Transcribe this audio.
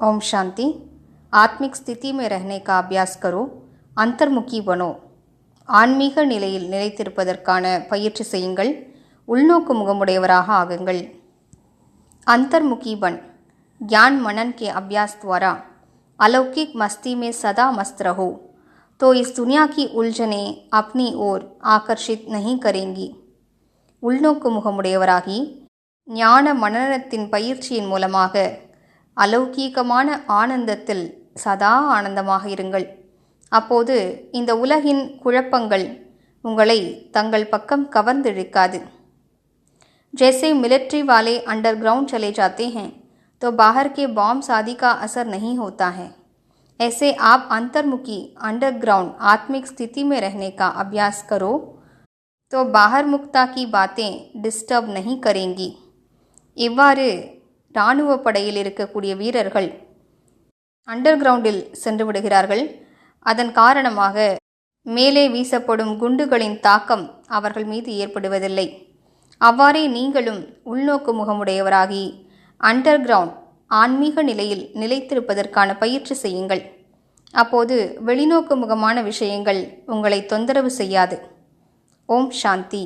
ओम शांति। आत्मिक स्थिति में रहने का अभ्यास करो, अंतर्मुखी बनो। ஆன்மீக நிலையில் நிலைத்திருப்பதற்கான பயிற்சி செய்யுங்கள், உள்நோக்கு முகமுடையவராக ஆகுங்கள்। अंतर्मुखी बन ज्ञान मनन के अभ्यास द्वारा अलौकिक मस्ती में सदा मस्त रहो, तो इस दुनिया की उलझनें अपनी ओर आकर्षित नहीं करेंगी। உள்நோக்கு முகமுடையவராகி ஞான மனனத்தின் பயிற்சியின் மூலமாக அலௌகீகமான ஆனந்தத்தில் சதா ஆனந்தமாக இருங்கள்। அப்போது இந்த உலகின் குழப்பங்கள் உங்களை தங்கள் பக்கம் கவர்ந்திழுக்காது। जैसे मिलिट्री वाले अंडरग्राउंड चले जाते हैं तो बाहर के बॉम्ब्स आदि का असर नहीं होता है, ऐसे आप अंतर्मुखी अंडरग्राउंड आत्मिक स्थिति में रहने का अभ्यास करो, तो बाहर मुक्ता की बातें डिस्टर्ब नहीं करेंगी। இவ்வாறு இராணுவ படையில் இருக்கக்கூடிய வீரர்கள் அண்டர் கிரவுண்டில் சென்று விடுகிறார்கள்। அதன் காரணமாக மேலே வீசப்படும் குண்டுகளின் தாக்கம் அவர்கள் மீது ஏற்படுவதில்லை। அவ்வாறே நீங்களும் உள்நோக்கு முகமுடையவராகி அண்டர் கிரவுண்ட் ஆன்மீக நிலையில் நிலைத்திருப்பதற்கான பயிற்சி செய்யுங்கள்। அப்போது வெளிநோக்கு முகமான விஷயங்கள் உங்களை தொந்தரவு செய்யாது। ஓம் சாந்தி।